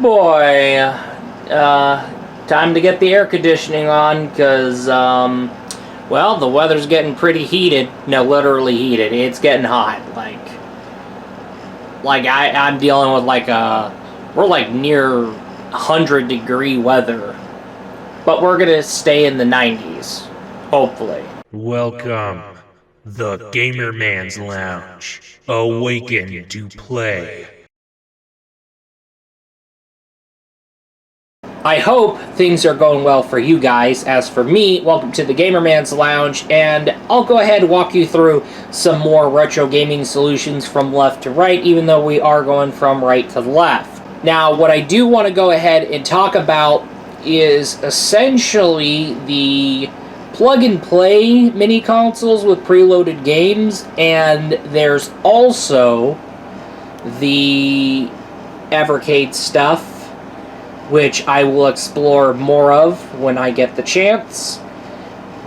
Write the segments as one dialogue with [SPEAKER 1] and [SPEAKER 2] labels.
[SPEAKER 1] boy. Time to get the air conditioning on, because, well, the weather's getting pretty heated. No, literally heated. It's getting hot. I'm dealing with, we're, near 100-degree weather. But we're gonna stay in the 90s. Hopefully.
[SPEAKER 2] Welcome, the Gamer Man's Lounge. Awaken to play.
[SPEAKER 1] I hope things are going well for you guys. As for me, welcome to the Gamer Man's Lounge, and I'll go ahead and walk you through some more retro gaming solutions from left to right, even though we are going from right to left. Now, what I do want to go ahead and talk about is essentially the plug-and-play mini-consoles with preloaded games, and there's also the Evercade stuff, which I will explore more of when I get the chance.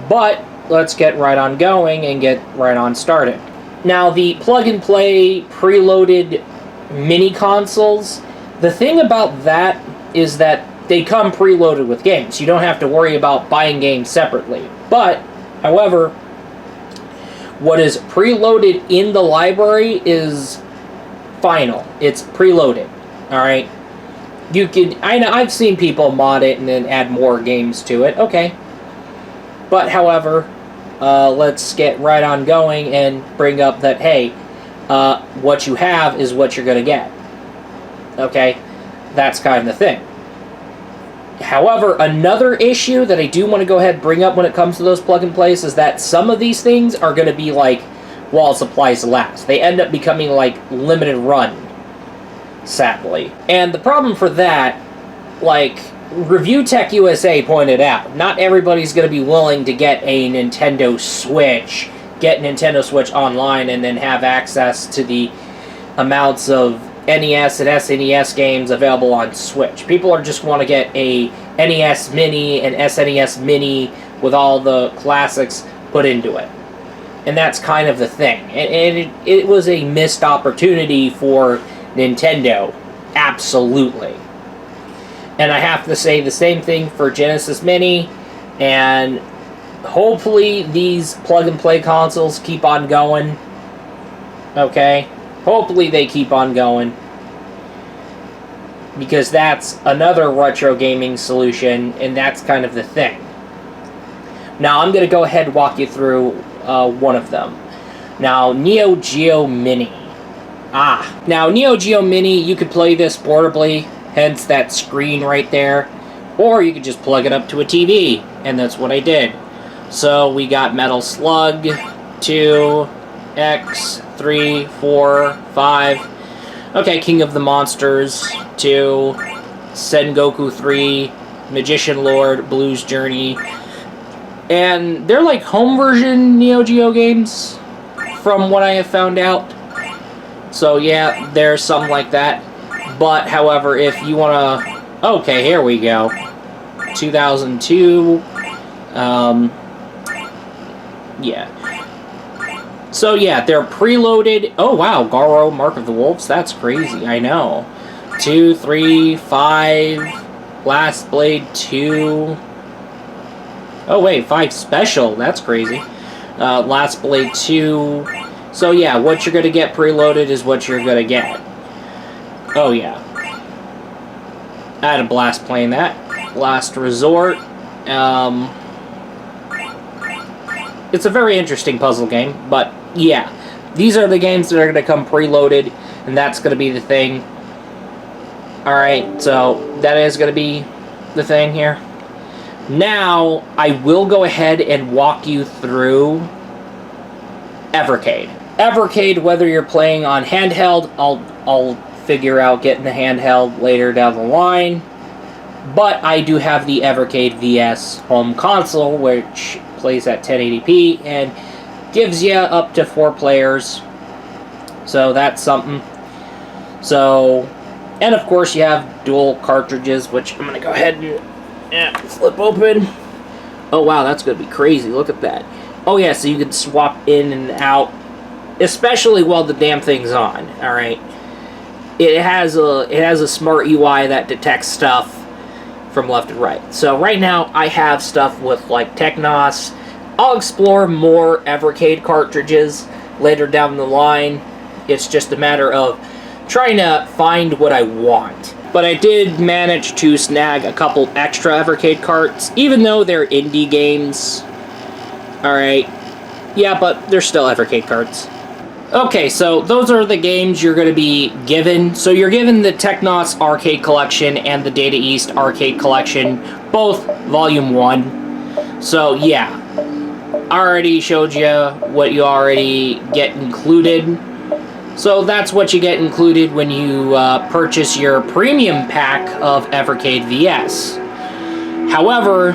[SPEAKER 1] But let's get right on going and get right on started. Now, the plug-and-play preloaded mini-consoles, the thing about that is that they come preloaded with games. You don't have to worry about buying games separately. But, however, what is preloaded in the library is final. It's preloaded. Alright? You can, I've seen people mod it and then add more games to it. Okay. But, however, let's get right on going and bring up that, hey, what you have is what you're going to get. Okay? That's kind of the thing. However, another issue that I do want to go ahead and bring up when it comes to those plug-and-plays is that some of these things are going to be like while supplies last. They end up becoming like limited run, sadly. And the problem for that, like Review Tech USA pointed out, not everybody's going to be willing to get a Nintendo Switch, get Nintendo Switch online, and then have access to the amounts of NES and SNES games available on Switch. People are just want to get a NES Mini and SNES Mini with all the classics put into it. And that's kind of the thing. And it was a missed opportunity for Nintendo. Absolutely. And I have to say the same thing for Genesis Mini, and hopefully these plug-and-play consoles keep on going. Okay? Hopefully they keep on going, because that's another retro gaming solution, and that's kind of the thing. Now, I'm going to go ahead and walk you through one of them. Now, Neo Geo Mini. Now, Neo Geo Mini, you could play this portably, hence that screen right there, or you could just plug it up to a TV, and that's what I did. So, we got Metal Slug 2, X, 3, 4, 5. Okay, King of the Monsters 2, Sengoku 3, Magician Lord, Blues Journey. And they're like home version Neo Geo games, from what I have found out. So yeah, there's something like that. But, however, if you want to... Okay, here we go. 2002. Yeah. So yeah, they're preloaded. Oh wow, Garo, Mark of the Wolves. That's crazy, I know. 2, 3, 5, Last Blade 2. Oh wait, 5 Special. That's crazy. Last Blade 2. So yeah, what you're going to get preloaded is what you're going to get. Oh yeah. I had a blast playing that. Last Resort. It's a very interesting puzzle game, but yeah, these are the games that are going to come preloaded, and that's going to be the thing. Alright, so that is going to be the thing here. Now, I will go ahead and walk you through Evercade. Evercade, whether you're playing on handheld, I'll figure out getting the handheld later down the line. But I do have the Evercade VS home console, which plays at 1080p and gives you up to 4 players. So that's something. So, and of course you have dual cartridges, which I'm going to go ahead and flip open. Oh wow, that's going to be crazy. Look at that. Oh yeah, so you can swap in and out, especially while the damn thing's on. Alright. it has a smart UI that detects stuff from left and right. So right now I have stuff with like Technos. I'll explore more Evercade cartridges later down the line. It's just a matter of trying to find what I want. But I did manage to snag a couple extra Evercade carts, even though they're indie games. Alright. Yeah, but they're still Evercade carts. Okay, so those are the games you're going to be given. So you're given the Technos Arcade Collection and the Data East Arcade Collection, both Volume 1. So yeah, I already showed you what you already get included. So that's what you get included when you purchase your premium pack of Evercade VS. However,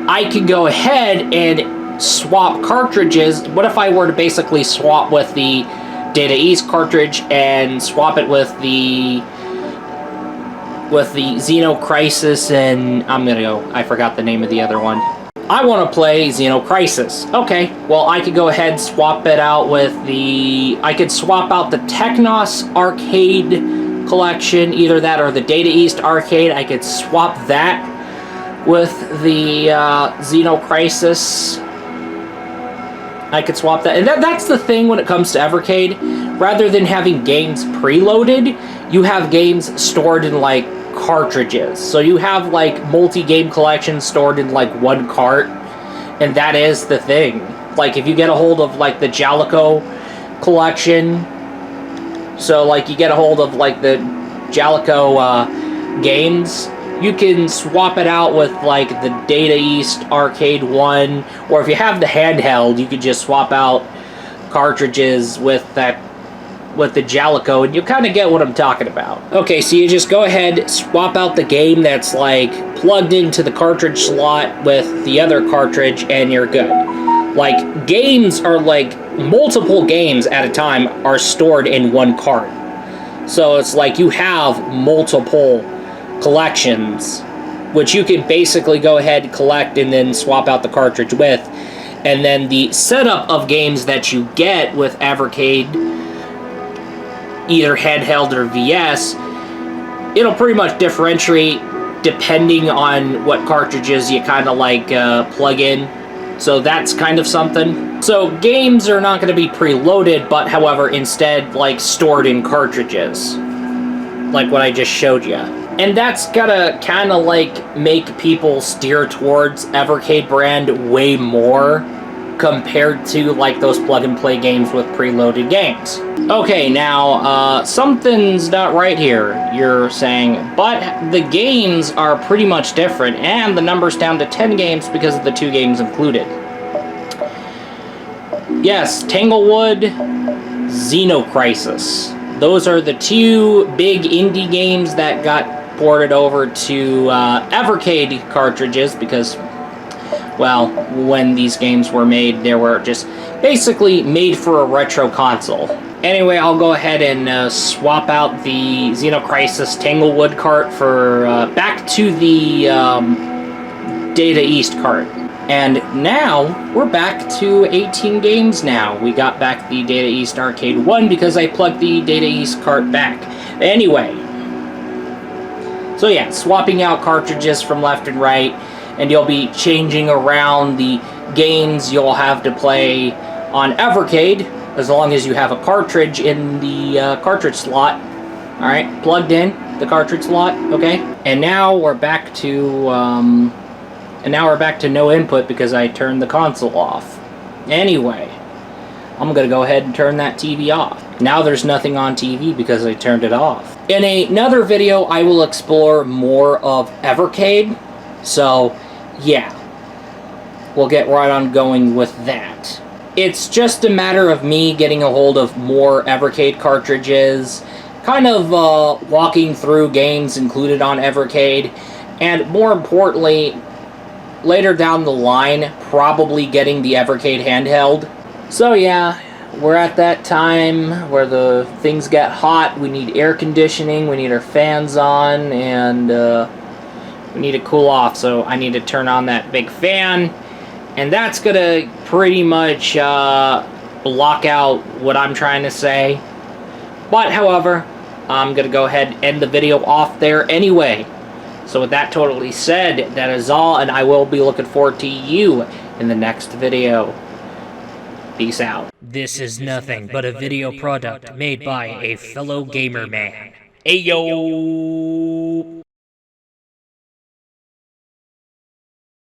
[SPEAKER 1] I could go ahead and swap cartridges. What if I were to basically swap with the Data East cartridge and swap it with the Xeno Crisis, and I forgot the name of the other one. I want to play Xeno Crisis. Okay, well I could go ahead and swap it out with I could swap out the Technos Arcade Collection, either that or the Data East Arcade. I could swap that with the Xeno Crisis. I could swap that. And that's the thing when it comes to Evercade. Rather than having games preloaded, you have games stored in, like, cartridges. So you have, like, multi-game collections stored in, like, one cart. And that is the thing. Like, if you get a hold of, like, the Jalico collection, so, like, you get a hold of, like, the Jalico games, you can swap it out with, like, the Data East Arcade 1, or if you have the handheld, you could just swap out cartridges with the Jalico, and you kind of get what I'm talking about. Okay, so you just go ahead, swap out the game that's, like, plugged into the cartridge slot with the other cartridge, and you're good. Like, games are, like, multiple games at a time are stored in one cart. So it's like you have multiple collections, which you can basically go ahead and collect and then swap out the cartridge with. And then the setup of games that you get with Evercade, either handheld or VS, it'll pretty much differentiate depending on what cartridges you kind of like plug in. So that's kind of something. So games are not going to be preloaded, but however, instead like stored in cartridges, like what I just showed you. And that's gonna kind of like make people steer towards Evercade brand way more compared to like those plug and play games with preloaded games. Okay, now something's not right here, you're saying, but the games are pretty much different and the number's down to 10 games because of the 2 games included. Yes, Tanglewood, Xeno Crisis. Those are the 2 big indie games that got ported over to Evercade cartridges because, well, when these games were made, they were just basically made for a retro console. Anyway, I'll go ahead and swap out the Xeno Crisis Tanglewood cart for back to the Data East cart. And now, we're back to 18 games now. We got back the Data East Arcade 1 because I plugged the Data East cart back. Anyway, so yeah, swapping out cartridges from left and right, and you'll be changing around the games you'll have to play on Evercade, as long as you have a cartridge in the cartridge slot. Alright, plugged in the cartridge slot, okay? And now we're back to no input because I turned the console off. Anyway, I'm gonna go ahead and turn that TV off. Now there's nothing on TV because I turned it off. In another video, I will explore more of Evercade. So, yeah. We'll get right on going with that. It's just a matter of me getting a hold of more Evercade cartridges, kind of walking through games included on Evercade, and more importantly, later down the line, probably getting the Evercade handheld. So yeah, we're at that time where the things get hot, we need air conditioning, we need our fans on, and we need to cool off, so I need to turn on that big fan, and that's gonna pretty much block out what I'm trying to say. But however, I'm going to go ahead and end the video off there anyway. So with that totally said, that is all, and I will be looking forward to you in the next video. Peace out. This is nothing but a video product made by a fellow gamer man. Ayo!